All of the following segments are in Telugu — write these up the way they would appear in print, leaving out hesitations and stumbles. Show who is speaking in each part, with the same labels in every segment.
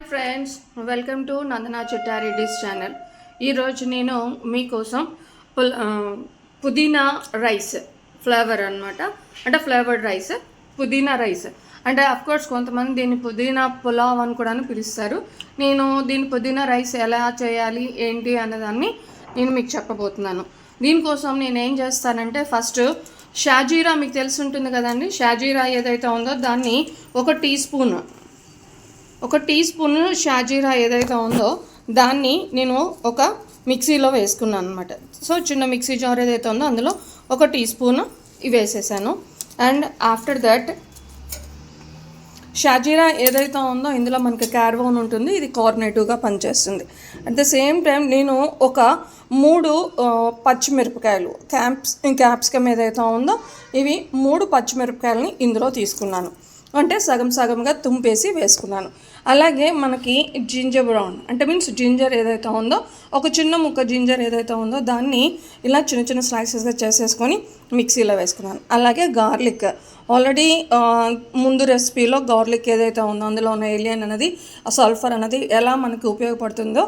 Speaker 1: Friends, welcome to Nandana Chittareddy's channel. ఈరోజు నేను మీకోసం పుదీనా రైస్ ఫ్లేవర్ అనమాట. అంటే ఫ్లేవర్డ్ రైస్, పుదీనా రైస్. అంటే అఫ్కోర్స్ కొంతమంది దీన్ని పుదీనా పులావ్ అని కూడా పిలుస్తారు. నేను దీన్ని పుదీనా రైస్ ఎలా చేయాలి ఏంటి అన్నదాన్ని నేను మీకు చెప్పబోతున్నాను. దీనికోసం నేను ఏం చేస్తానంటే, ఫస్ట్ షాజీరా మీకు తెలిసి ఉంటుంది కదండి. షాజీరా ఏదైతే ఉందో దాన్ని ఒక టీ స్పూన్ షాజీరా ఏదైతే ఉందో దాన్ని నేను ఒక మిక్సీలో వేసుకున్నాను అనమాట. సో చిన్న మిక్సీ జార్ ఏదైతే ఉందో అందులో ఒక టీ స్పూన్ వేసేసాను. అండ్ ఆఫ్టర్ దట్ షాజీరా ఏదైతే ఉందో ఇందులో మనకి క్యార్వోన్ ఉంటుంది, ఇది కోఆర్డినేటివ్గా పనిచేస్తుంది. అట్ ద సేమ్ టైం నేను ఒక 3 పచ్చిమిరపకాయలు క్యాప్సికమ్ ఏదైతే ఉందో ఇవి 3 పచ్చిమిరపకాయలని ఇందులో తీసుకున్నాను. అంటే సగం సగంగా తుంపేసి వేసుకున్నాను. అలాగే మనకి జింజర్ బ్రౌన్ అంటే మీన్స్ జింజర్ ఏదైతే ఉందో ఒక చిన్న ముక్క జింజర్ ఏదైతే ఉందో దాన్ని ఇలా చిన్న చిన్న స్లైసెస్గా చేసేసుకొని మిక్సీలో వేసుకున్నాను. అలాగే గార్లిక్ ఆల్రెడీ ముందు రెసిపీలో గార్లిక్ ఏదైతే ఉందో అందులో ఉన్న ఏలియన్ అనేది సల్ఫర్ అనేది ఎలా మనకి ఉపయోగపడుతుందో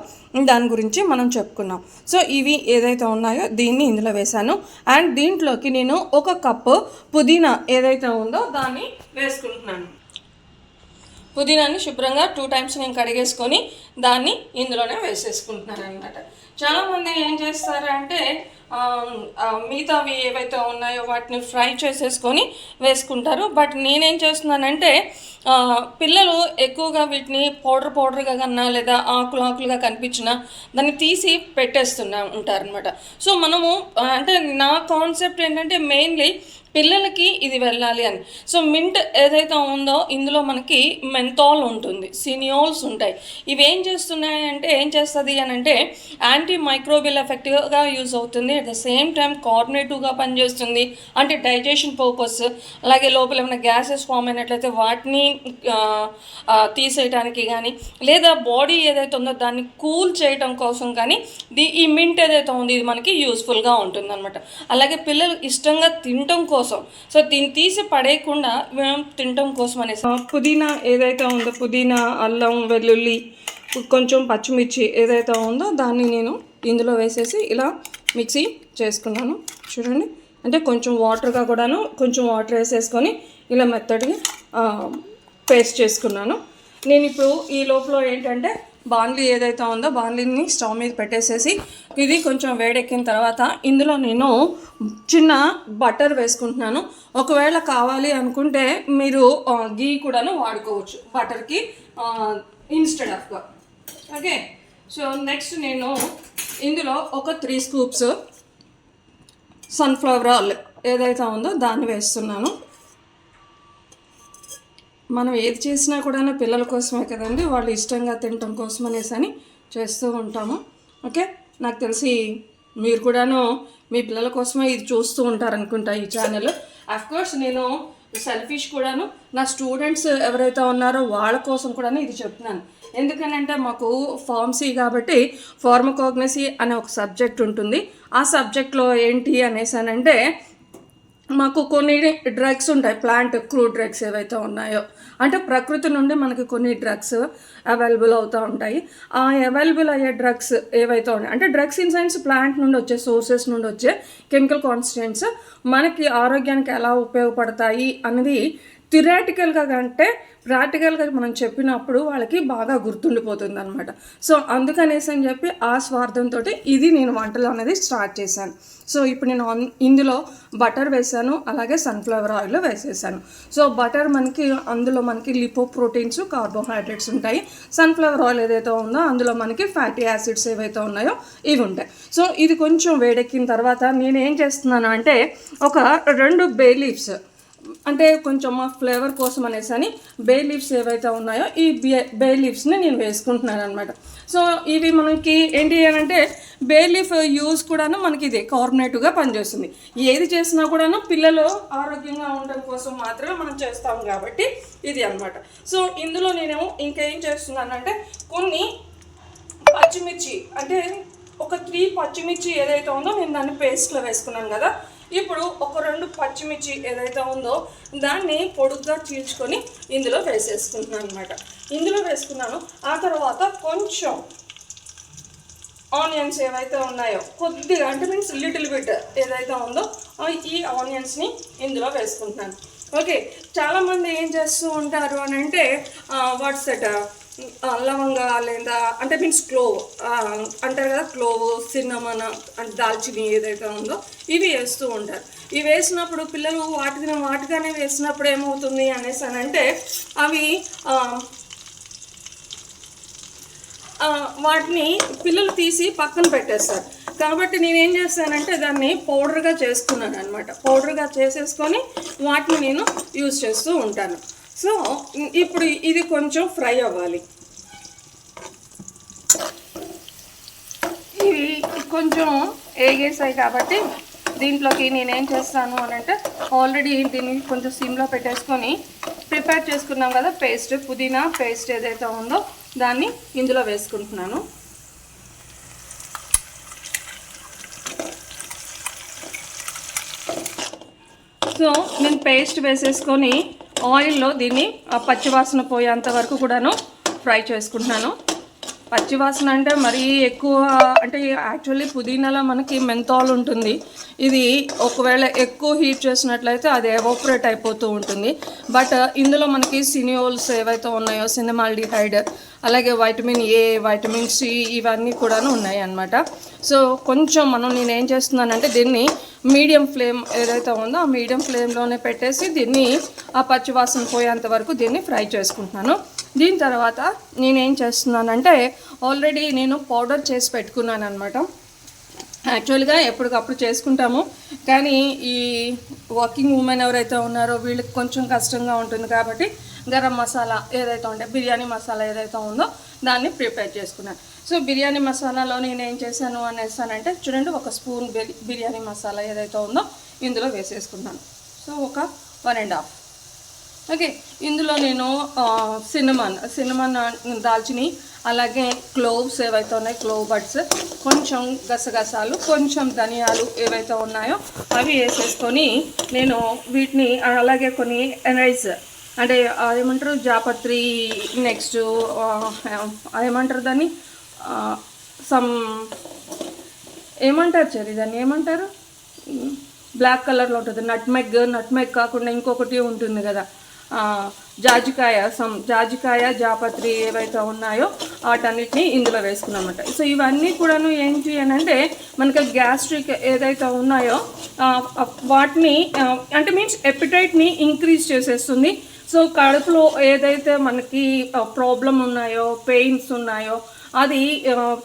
Speaker 1: దాని గురించి మనం చెప్పుకున్నాం. సో ఇవి ఏదైతే ఉన్నాయో దీన్ని ఇందులో వేసాను. అండ్ దీంట్లోకి నేను 1 కప్పు పుదీనా ఏదైతే ఉందో దాన్ని వేసుకుంటున్నాను. పుదీనాని శుభ్రంగా 2 టైమ్స్ నేను కడిగేసుకొని దాన్ని ఇందులోనే వేసేసుకుంటున్నాను అనమాట. చాలామంది ఏం చేస్తారంటే మిగతావి ఏవైతే ఉన్నాయో వాటిని ఫ్రై చేసేసుకొని వేసుకుంటారు. బట్ నేనేం చేస్తున్నానంటే పిల్లలు ఎక్కువగా వీటిని పౌడర్గా కన్నా లేదా ఆకులుగా కనిపించినా దాన్ని తీసి పెట్టేస్తున్నా ఉంటారనమాట. సో మనము అంటే నా కాన్సెప్ట్ ఏంటంటే మెయిన్లీ పిల్లలకి ఇది వెళ్ళాలి అని. సో మింట్ ఏదైతే ఉందో ఇందులో మనకి మెంథాల్ ఉంటుంది, సినియోల్స్ ఉంటాయి. ఇవి ఏం చేస్తుంది అని అంటే యాంటీ మైక్రోబియల్ ఎఫెక్టివ్గా యూజ్ అవుతుంది. అట్ ద సేమ్ టైం కోఆర్డినేటివ్గా పనిచేస్తుంది. అంటే డైజెషన్ పర్పస్, అలాగే లోపల ఏమైనా గ్యాసెస్ ఫామ్ అయినట్లయితే వాటిని తీసేయడానికి కానీ లేదా బాడీ ఏదైతే ఉందో దాన్ని కూల్ చేయడం కోసం కానీ ఈ మింట్ ఏదైతే ఉందో ఇది మనకి యూస్ఫుల్గా ఉంటుంది అనమాట. అలాగే పిల్లలు ఇష్టంగా తినటం కోసం, సో దీన్ని తీసి పడేయకుండా మేము తినటం కోసం అనేసి పుదీనా ఏదైతే ఉందో పుదీనా, అల్లం, వెల్లుల్లి, కొంచెం పచ్చిమిర్చి ఏదైతే ఉందో దాన్ని నేను ఇందులో వేసేసి ఇలా మిక్సీ చేసుకున్నాను. చూడండి, అంటే కొంచెం వాటర్గా కూడాను కొంచెం వాటర్ వేసేసుకొని ఇలా మెత్తడిగా పేస్ట్ చేసుకున్నాను. నేను ఇప్పుడు ఈ లోపల ఏంటంటే బాండ్లీ ఏదైతే ఉందో బాండ్లీని స్టవ్ మీద పెట్టేసేసి ఇది కొంచెం వేడెక్కిన తర్వాత ఇందులో నేను చిన్న బటర్ వేసుకుంటున్నాను. ఒకవేళ కావాలి అనుకుంటే మీరు గీ కూడాను వాడుకోవచ్చు బటర్కి ఇన్స్టెడ్ ఆఫ్గా. ఓకే, సో నెక్స్ట్ నేను ఇందులో ఒక 3 స్కూప్స్ సన్ఫ్లవర్ ఆయిల్ ఏదైతే ఉందో దాన్ని వేస్తున్నాను. మనం ఏది చేసినా కూడా పిల్లల కోసమే కదండి, వాళ్ళు ఇష్టంగా తినటం కోసం అనేసి చేస్తూ ఉంటాము. ఓకే, నాకు తెలిసి మీరు కూడాను మీ పిల్లల కోసమే ఇది చూస్తూ ఉంటారనుకుంటా ఈ ఛానల్. అఫ్కోర్స్ నేను సెల్ఫిష్ కూడాను, నా స్టూడెంట్స్ ఎవరైతే ఉన్నారో వాళ్ళ కోసం కూడా ఇది చెప్తున్నాను. ఎందుకనంటే మాకు ఫార్మసీ కాబట్టి ఫార్మకోగ్నసీ అనే ఒక సబ్జెక్ట్ ఉంటుంది. ఆ సబ్జెక్ట్లో ఏంటి అనేసానంటే మాకు కొన్ని డ్రగ్స్ ఉంటాయి, ప్లాంట్ క్రూడ్ డ్రగ్స్ ఏవైతే ఉన్నాయో అంటే ప్రకృతి నుండి మనకి కొన్ని డ్రగ్స్ అవైలబుల్ అవుతూ ఉంటాయి. ఆ అవైలబుల్ అయ్యే డ్రగ్స్ ఏవైతే ఉన్నాయి అంటే డ్రగ్స్ ఇన్ సైన్స్ ప్లాంట్ నుండి వచ్చే సోర్సెస్ నుండి వచ్చే కెమికల్ కాన్స్టిట్యూయెంట్స్ మనకి ఆరోగ్యానికి ఎలా ఉపయోగపడతాయి అన్నది థియరాటికల్గా కంటే ప్రాక్టికల్గా మనం చెప్పినప్పుడు వాళ్ళకి బాగా గుర్తుండిపోతుంది అనమాట. సో అందుకనేసి అని చెప్పి ఆ స్వార్థంతో ఇది నేను వంటలు అనేది స్టార్ట్ చేశాను. సో ఇప్పుడు నేను ఇందులో బటర్ వేసాను, అలాగే సన్ఫ్లవర్ ఆయిల్ వేసేసాను. సో బటర్ అందులో మనకి లిపోప్రోటీన్స్, కార్బోహైడ్రేట్స్ ఉంటాయి. సన్ఫ్లవర్ ఆయిల్ ఏదైతే ఉందో అందులో మనకి ఫ్యాటీ యాసిడ్స్ ఏవైతే ఉన్నాయో ఇవి ఉంటాయి. సో ఇది కొంచెం వేడెక్కిన తర్వాత నేను ఏం చేస్తున్నాను అంటే ఒక 2 బే లీవ్స్ అంటే కొంచెం మా ఫ్లేవర్ కోసం అనేసి బే లీవ్స్ ఏవైతే ఉన్నాయో ఈ బే లీవ్స్ని నేను వేసుకుంటున్నాను అనమాట. సో ఇవి మనకి ఏంటి అంటే బే లీఫ్ యూజ్ కూడాను మనకి ఇది కార్బోనేటివ్గా పనిచేస్తుంది. ఏది చేసినా కూడాను పిల్లలు ఆరోగ్యంగా ఉండడం కోసం మాత్రమే మనం చేస్తాం కాబట్టి ఇది అనమాట. సో ఇందులో నేను ఇంకేం చేస్తున్నానంటే కొన్ని పచ్చిమిర్చి అంటే ఒక 3 పచ్చిమిర్చి ఏదైతే ఉందో నేను దాన్ని పేస్ట్లో వేసుకున్నాను కదా, ఇప్పుడు ఒక 2 పచ్చిమిర్చి ఏదైతే ఉందో దాన్ని పొడుగ్గా చీల్చుకొని ఇందులో వేసేసుకుంటున్నాను అనమాట. ఇందులో వేసుకున్నాను. ఆ తర్వాత కొంచెం ఆనియన్స్ ఏవైతే ఉన్నాయో కొద్దిగా, అంటే మీన్స్ లిటిల్ బిట్ ఏదైతే ఉందో ఈ ఆనియన్స్ని ఇందులో వేసుకుంటున్నాను. ఓకే, చాలామంది ఏం చేస్తూ ఉంటారు అని అంటే వాట్స్ దట్ లవంగా లేదా అంటే మీన్స్ క్లోవ్ అంటారు కదా, క్లోవ్, సిన్నమన్, దాల్చిని ఏదైతే ఉందో ఇవి వేస్తూ ఉంటారు. ఇవి వేసినప్పుడు పిల్లలు వాటిగానే వేసినప్పుడు ఏమవుతుంది అనేసి అని అంటే అవి వాటిని పిల్లలు తీసి పక్కన పెట్టేస్తారు. కాబట్టి నేనేం చేస్తానంటే దాన్ని పౌడర్గా చేసుకున్నాను అనమాట. పౌడర్గా చేసేసుకొని వాటిని నేను యూజ్ చేస్తూ ఉంటాను. సో ఇప్పుడు ఇది కొంచెం ఫ్రై అవ్వాలి. ఇవి కొంచెం ఏగేసాయి కాబట్టి దీంట్లోకి నేనేం చేస్తాను అని అంటే ఆల్రెడీ దీన్ని కొంచెం సిమ్లో పెట్టేసుకొని ప్రిపేర్ చేసుకున్నాం కదా పేస్ట్, పుదీనా పేస్ట్ ఏదైతే ఉందో దాన్ని ఇందులో వేసుకుంటున్నాను. సో నేను పేస్ట్ వేసేసుకొని ఆయిల్లో దీన్ని పచ్చివాసన పోయేంత వరకు కూడాను ఫ్రై చేసుకుంటున్నాను. పచ్చివాసన అంటే మరీ ఎక్కువ అంటే యాక్చువల్లీ పుదీనాలో మనకి మెంతాల్ ఉంటుంది. ఇది ఒకవేళ ఎక్కువ హీట్ చేసినట్లయితే అది ఎవాపరేట్ అయిపోతూ ఉంటుంది. బట్ ఇందులో మనకి సినియోల్స్ ఏవైతే ఉన్నాయో, సినమాల్డిహైడ్, అలాగే వైటమిన్ ఏ, వైటమిన్ సి ఇవన్నీ కూడాను ఉన్నాయి అన్నమాట. సో కొంచెం నేనేం చేస్తున్నానంటే దీన్ని మీడియం ఫ్లేమ్ ఏదైతే ఉందో ఆ మీడియం ఫ్లేమ్లోనే పెట్టేసి దీన్ని ఆ పచ్చివాసన పోయేంత వరకు దీన్ని ఫ్రై చేసుకుంటున్నాను. దీని తర్వాత నేనేం చేస్తున్నానంటే ఆల్రెడీ నేను పౌడర్ చేసి పెట్టుకున్నాను అనమాట. యాక్చువల్గా ఎప్పటికప్పుడు చేసుకుంటాము, కానీ ఈ వర్కింగ్ ఉమెన్ ఎవరైతే ఉన్నారో వీళ్ళకి కొంచెం కష్టంగా ఉంటుంది కాబట్టి గరం మసాలా ఏదైతే ఉంటే బిర్యానీ మసాలా ఏదైతే ఉందో దాన్ని ప్రిపేర్ చేసుకున్నాను. సో బిర్యానీ మసాలాలో నేను ఏం చేశాను అనేసానంటే చూడండి, 1 స్పూన్ బిర్యానీ మసాలా ఏదైతే ఉందో ఇందులో వేసేసుకున్నాను. సో ఒక 1.5. ఓకే, ఇందులో నేను సిన్నమన్ దాల్చిని, అలాగే క్లోవ్స్ ఏవైతే ఉన్నాయో క్లోవ్ బడ్స్, కొంచెం గసగసాలు, కొంచెం ధనియాలు ఏవైతే ఉన్నాయో అవి వేసేసుకొని నేను వీటిని, అలాగే కొన్ని ఎనైజ్ అంటే ఏమంటారు జాపత్రి, నెక్స్ట్ ఏమంటారు దాన్ని ఏమంటారు చెరి దాన్ని ఏమంటారు, బ్లాక్ కలర్లో ఉంటుంది నట్మెగ్ కాకుండా ఇంకొకటి ఉంటుంది కదా, జాజికాయ, జాపత్రి ఏవైతే ఉన్నాయో వాటన్నిటిని ఇందులో వేసుకున్నామన్నమాట. సో ఇవన్నీ కూడాను ఏంటి అని అంటే మనకి గ్యాస్ట్రిక్ ఏదైతే ఉన్నాయో వాటిని అంటే మీన్స్ ఎపిటైట్ని ఇంక్రీజ్ చేసేస్తుంది. సో కడుపులో ఏదైతే మనకి ప్రాబ్లం ఉన్నాయో, పెయిన్స్ ఉన్నాయో అది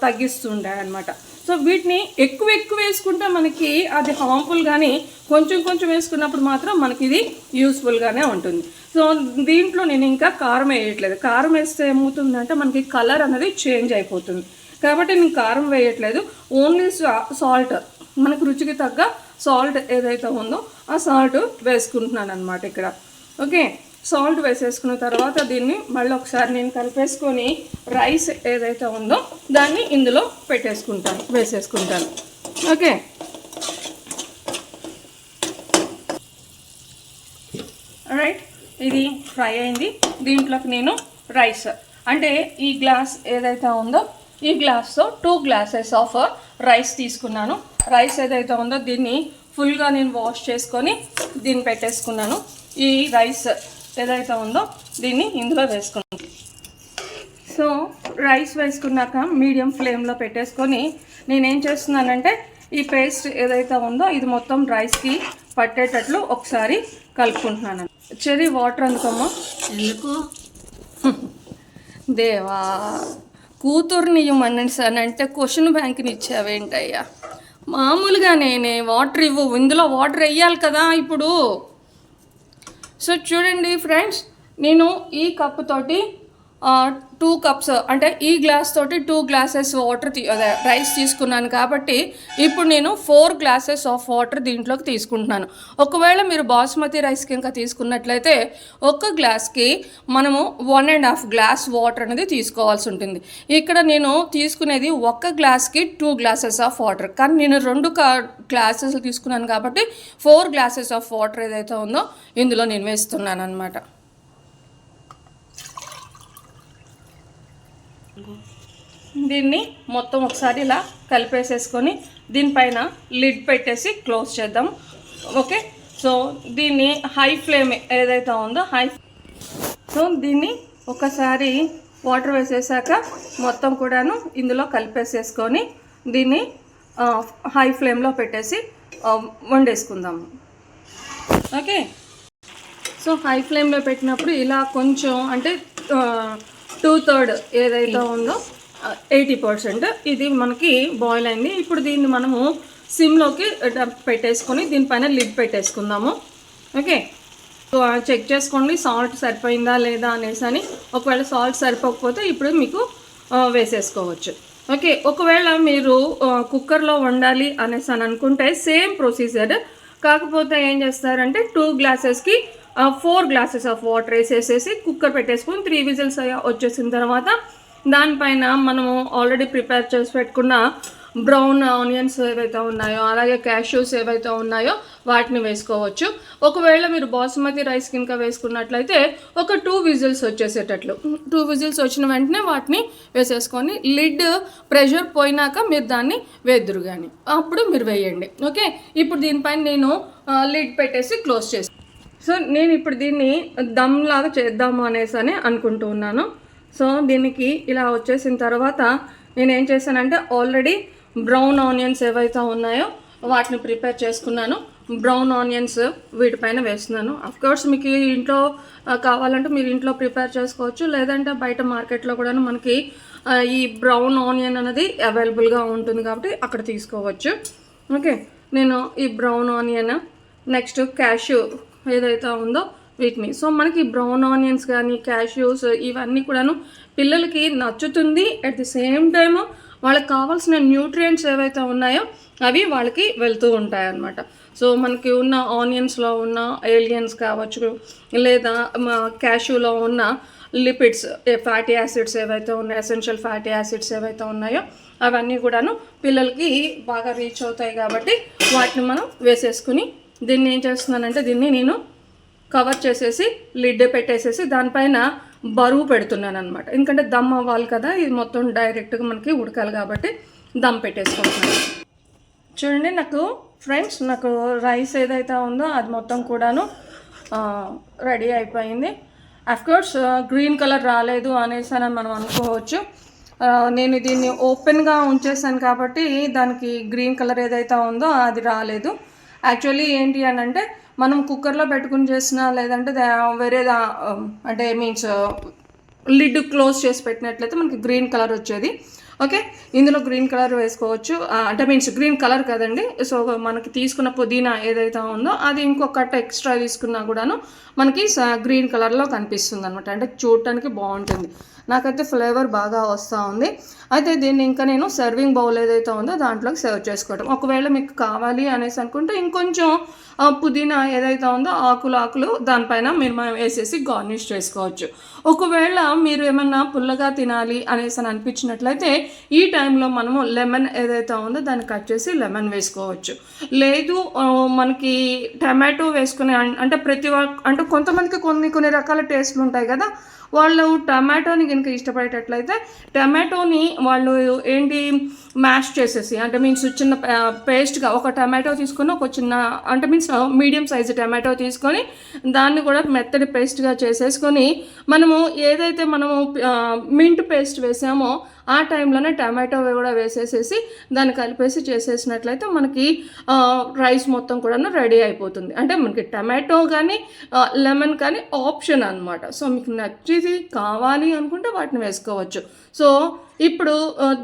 Speaker 1: తగ్గిస్తుంటాయి అన్నమాట. సో వీటిని ఎక్కువ వేసుకుంటే మనకి అది హార్మ్ఫుల్, కానీ కొంచెం వేసుకున్నప్పుడు మాత్రం మనకి ఇది యూస్ఫుల్గానే ఉంటుంది. సో దీంట్లో నేను ఇంకా కారం వేయట్లేదు. కారం వేస్తే ఏమవుతుందంటే మనకి కలర్ అనేది చేంజ్ అయిపోతుంది. కాబట్టి నేను కారం వేయట్లేదు, ఓన్లీ సాల్ట్, మనకు రుచికి తగ్గ సాల్ట్ ఏదైతే ఉందో ఆ సాల్ట్ వేసుకుంటున్నాను అనమాట ఇక్కడ. ఓకే, సాల్ట్ వేసేసుకున్న తర్వాత దీన్ని మళ్ళీ ఒకసారి నేను కలిపేసుకొని రైస్ ఏదైతే ఉందో దాన్ని ఇందులో వేసేసుకుంటాను. ఓకే, రైట్, ఇది ఫ్రై అయింది. దీంట్లోకి నేను రైస్ అంటే ఈ గ్లాస్ ఏదైతే ఉందో ఈ గ్లాస్తో 2 గ్లాసెస్ ఆఫ్ రైస్ తీసుకున్నాను. రైస్ ఏదైతే ఉందో దీన్ని ఫుల్గా నేను వాష్ చేసుకొని దీన్ని పెట్టేసుకున్నాను. ఈ రైస్ ఏదైతే ఉందో దీన్ని ఇందులో వేసుకున్నాను. సో రైస్ వేసుకున్నాక మీడియం ఫ్లేమ్లో పెట్టేసుకొని నేనేం చేస్తున్నానంటే ఈ పేస్ట్ ఏదైతే ఉందో ఇది మొత్తం రైస్కి పట్టేటట్లు ఒకసారి కలుపుకుంటున్నాను. Cherry water అందుకోమ్మా.
Speaker 2: ఎందుకు
Speaker 1: దేవా, కూతుర్ని ఇవ్వమనంటే క్వశ్చన్ బ్యాంక్ని ఇచ్చావేంటయ్యా? మామూలుగా నేనే వాటర్ ఇవ్వు, ఇందులో వాటర్ వేయాలి కదా ఇప్పుడు. సో చూడండి ఫ్రెండ్స్, నేను ఈ కప్పుతోటి 2 కప్స్ అంటే ఈ గ్లాస్ తోటి 2 గ్లాసెస్ వాటర్ రైస్ తీసుకున్నాను కాబట్టి ఇప్పుడు నేను 4 గ్లాసెస్ ఆఫ్ వాటర్ దీంట్లోకి తీసుకుంటున్నాను. ఒకవేళ మీరు బాస్మతి రైస్కి ఇంకా తీసుకున్నట్లయితే ఒక గ్లాస్కి మనము 1.5 గ్లాస్ వాటర్ అనేది తీసుకోవాల్సి ఉంటుంది. ఇక్కడ నేను తీసుకునేది ఒక గ్లాస్కి 2 గ్లాసెస్ ఆఫ్ వాటర్, కానీ నేను 2 గ్లాసెస్ తీసుకున్నాను కాబట్టి 4 గ్లాసెస్ ఆఫ్ వాటర్ ఏదైతే ఉందో ఇందులో నేను వేస్తున్నాను అనమాట. దీన్ని మొత్తం ఒకసారి ఇలా కలిపేసేసుకొని దీనిపైన లిడ్ పెట్టేసి క్లోజ్ చేద్దాం. ఓకే, సో దీన్ని హై ఫ్లేమ్ ఏదైతే ఉందో సో దీన్ని ఒకసారి వాటర్ వేసేసాక మొత్తం కూడాను ఇందులో కలిపేసేసుకొని దీన్ని హై ఫ్లేమ్లో పెట్టేసి వండేసుకుందాము. ఓకే, సో హై ఫ్లేమ్లో పెట్టినప్పుడు ఇలా కొంచెం అంటే 2/3 ఏదైతే ఉందో 80% ఇది మనకి బాయిల్ అయింది. ఇప్పుడు దీన్ని మనము సిమ్లోకి పెట్టేసుకొని దీనిపైన లిడ్ పెట్టేసుకుందాము. ఓకే, చెక్ చేసుకోండి సాల్ట్ సరిపోయిందా లేదా అనేసి అని. ఒకవేళ సాల్ట్ సరిపోకపోతే ఇప్పుడు మీకు వేసేసుకోవచ్చు. ఓకే, ఒకవేళ మీరు కుక్కర్లో వండాలి అనేసి అని అనుకుంటే సేమ్ ప్రొసీజర్, కాకపోతే ఏం చేస్తారంటే 2 గ్లాసెస్కి 4 గ్లాసెస్ ఆఫ్ వాటర్ వేసేసేసి కుక్కర్ పెట్టేసుకొని 3 విజిల్స్ వచ్చేసిన తర్వాత దానిపైన మనము ఆల్రెడీ ప్రిపేర్ చేసి పెట్టుకున్న బ్రౌన్ ఆనియన్స్ ఏవైతే ఉన్నాయో అలాగే క్యాష్యూస్ ఏవైతే ఉన్నాయో వాటిని వేసుకోవచ్చు. ఒకవేళ మీరు బాస్మతి రైస్ కింద వేసుకున్నట్లయితే ఒక 2 విజిల్స్ వచ్చేసేటట్లు 2 విజిల్స్ వచ్చిన వెంటనే వాటిని వేసేసుకొని లిడ్ ప్రెషర్ పోయినాక మీరు దాన్ని వేద్దురు కానీ అప్పుడు మీరు వేయండి. ఓకే, ఇప్పుడు దీనిపైన నేను లిడ్ పెట్టేసి క్లోజ్ చేసి సో నేను ఇప్పుడు దీన్ని దమ్ లాగా చేద్దాము అనేసి అని అనుకుంటూ ఉన్నాను. సో దీనికి ఇలా వచ్చేసిన తర్వాత నేను ఏం చేశానంటే ఆల్రెడీ బ్రౌన్ ఆనియన్స్ ఏవైతే ఉన్నాయో వాటిని ప్రిపేర్ చేసుకున్నాను. బ్రౌన్ ఆనియన్స్ వీటిపైన వేస్తున్నాను. అఫ్కోర్స్ మీకు ఇంట్లో కావాలంటే మీరు ఇంట్లో ప్రిపేర్ చేసుకోవచ్చు, లేదంటే బయట మార్కెట్లో కూడా మనకి ఈ బ్రౌన్ ఆనియన్ అనేది అవైలబుల్గా ఉంటుంది కాబట్టి అక్కడ తీసుకోవచ్చు. ఓకే, నేను ఈ బ్రౌన్ ఆనియన్ నెక్స్ట్ క్యాష్యూ ఏదైతే ఉందో వీటిని సో మనకి బ్రౌన్ ఆనియన్స్ కానీ క్యాష్యూస్ ఇవన్నీ కూడాను పిల్లలకి నచ్చుతుంది. అట్ ది సేమ్ టైమ్ వాళ్ళకి కావాల్సిన న్యూట్రియంట్స్ ఏవైతే ఉన్నాయో అవి వాళ్ళకి వెళ్తూ ఉంటాయి అన్నమాట. సో మనకి ఉన్న ఆనియన్స్లో ఉన్న ఏలియన్స్ కావచ్చు లేదా క్యాష్యూలో ఉన్న లిపిడ్స్ ఫ్యాటీ యాసిడ్స్ ఏవైతే ఉన్నాయో ఎసెన్షియల్ ఫ్యాటీ యాసిడ్స్ ఏవైతే ఉన్నాయో అవన్నీ కూడాను పిల్లలకి బాగా రీచ్ అవుతాయి కాబట్టి వాటిని మనం వేసేసుకుని దీన్ని ఏం చేస్తున్నానంటే దీన్ని నేను కవర్ చేసేసి లిడ్ పెట్టేసేసి దానిపైన బరువు పెడుతున్నాను అనమాట. ఎందుకంటే దమ్ అవ్వాలి కదా, ఇది మొత్తం డైరెక్ట్గా మనకి ఉడకాలి కాబట్టి దమ్ పెట్టేసుకుంటున్నాను. చూడండి నాకు ఫ్రెండ్స్, నాకు రైస్ ఏదైతే ఉందో అది మొత్తం కూడాను రెడీ అయిపోయింది. అఫ్కోర్స్ గ్రీన్ కలర్ రాలేదు అనేసి అని మనం అనుకోవచ్చు. నేను దీన్ని ఓపెన్గా ఉంచేసాను కాబట్టి దానికి గ్రీన్ కలర్ ఏదైతే ఉందో అది రాలేదు. యాక్చువల్లీ ఏంటి అని అంటే మనం కుక్కర్లో పెట్టుకుని చేసినా లేదంటే వేరేదా అంటే మీన్స్ లిడ్ క్లోజ్ చేసి పెట్టినట్లయితే మనకి గ్రీన్ కలర్ వచ్చేది. ఓకే, ఇందులో గ్రీన్ కలర్ వేసుకోవచ్చు, అంటే మీన్స్ గ్రీన్ కలర్ కదండి. సో మనకి తీసుకున్న పుదీనా ఏదైతే ఉందో అది ఇంకొక కట్ట ఎక్స్ట్రా తీసుకున్నా కూడాను మనకి గ్రీన్ కలర్లో కనిపిస్తుంది అనమాట. అంటే చూడటానికి బాగుంటుంది. నాకైతే ఫ్లేవర్ బాగా వస్తూ ఉంది. అయితే దీన్ని ఇంకా నేను సర్వింగ్ బౌల్ ఏదైతే ఉందో దాంట్లోకి సర్వ్ చేసుకోవటం. ఒకవేళ మీకు కావాలి అనేసి అనుకుంటే ఇంకొంచెం పుదీనా ఏదైతే ఉందో ఆకులు దానిపైన మీరు వేసేసి గార్నిష్ చేసుకోవచ్చు. ఒకవేళ మీరు ఏమన్నా పుల్లగా తినాలి అనేసి అని అనిపించినట్లయితే ఈ టైంలో మనము లెమన్ ఏదైతే ఉందో దాన్ని కట్ చేసి లెమన్ వేసుకోవచ్చు. లేదు మనకి టమాటో వేసుకునే అంటే అంటే కొంతమందికి కొన్ని రకాల టేస్ట్లు ఉంటాయి కదా, వాళ్ళు టమాటోని కనుక ఇష్టపడేటట్లయితే టమాటోని వాళ్ళు ఏంటి మ్యాష్ చేసేసి అంటే మీన్స్ చిన్న పేస్ట్గా ఒక టమాటో తీసుకొని ఒక చిన్న అంటే మీన్స్ మీడియం సైజు టమాటో తీసుకొని దాన్ని కూడా మెత్తడి పేస్ట్గా చేసేసుకొని మనము ఏదైతే మనము మింట్ పేస్ట్ వేసామో ఆ టైంలోనే టమాటో కూడా వేసేసేసి దాన్ని కలిపేసి చేసేసినట్లయితే మనకి రైస్ మొత్తం కూడా రెడీ అయిపోతుంది. అంటే మనకి టమాటో కానీ లెమన్ కానీ ఆప్షన్ అనమాట. సో మీకు నచ్చేది కావాలి అనుకుంటే వాటిని వేసుకోవచ్చు. సో ఇప్పుడు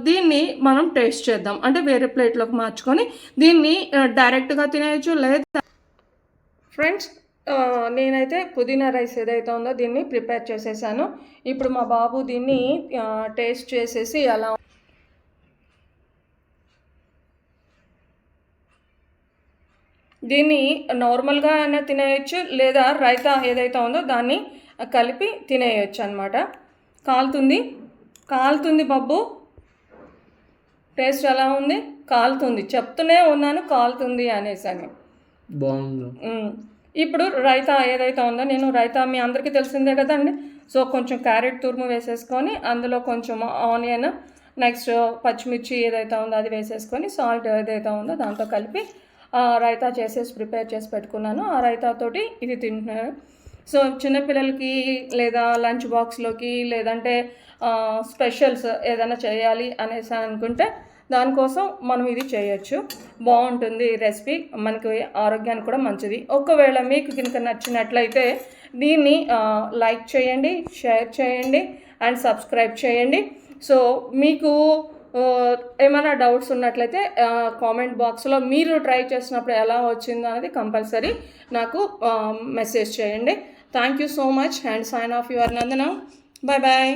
Speaker 1: దీన్ని మనం టేస్ట్ చేద్దాం. అంటే వేరే ప్లేట్లోకి మార్చుకొని దీన్ని డైరెక్ట్గా తినేయచ్చు. లేదా ఫ్రెండ్స్ నేనైతే పుదీనా రైస్ ఏదైతే ఉందో దీన్ని ప్రిపేర్ చేసేసాను. ఇప్పుడు మా బాబు దీన్ని టేస్ట్ చేసేసి అలా దీన్ని నార్మల్గా అయినా తినేయచ్చు, లేదా రైతా ఏదైతే ఉందో దాన్ని కలిపి తినేయచ్చు అనమాట. కాలుతుంది బబ్బు, టేస్ట్ ఎలా ఉంది? కాలుతుంది, చెప్తూనే ఉన్నాను కాలుతుంది అనేసి.
Speaker 2: బాగుంది.
Speaker 1: ఇప్పుడు రైతా ఏదైతే ఉందో, నేను రైతా మీ అందరికీ తెలిసిందే కదండి. సో కొంచెం క్యారెట్ తురుము వేసేసుకొని అందులో కొంచెం ఆనియన్, నెక్స్ట్ పచ్చిమిర్చి ఏదైతే ఉందో అది వేసేసుకొని సాల్ట్ ఏదైతే ఉందో దాంతో కలిపి రైతా ప్రిపేర్ చేసి పెట్టుకున్నాను. ఆ రైతాతోటి ఇది తింటున్నాను. సో చిన్నపిల్లలకి లేదా లంచ్ బాక్స్లోకి లేదంటే స్పెషల్స్ ఏదైనా చేయాలి అనేసి అనుకుంటే దానికోసం మనం ఇది చేయొచ్చు. బాగుంటుంది రెసిపీ, మనకి ఆరోగ్యానికి కూడా మంచిది. ఒకవేళ మీకు కనుక నచ్చినట్లయితే దీన్ని లైక్ చేయండి, షేర్ చేయండి అండ్ సబ్స్క్రైబ్ చేయండి. సో మీకు ఏమైనా డౌట్స్ ఉన్నట్లయితే కామెంట్ బాక్స్లో మీరు ట్రై చేసినప్పుడు ఎలా వచ్చిందో అనేది కంపల్సరీ నాకు మెసేజ్ చేయండి. Thank you so much and sign off your Nandana. Bye bye.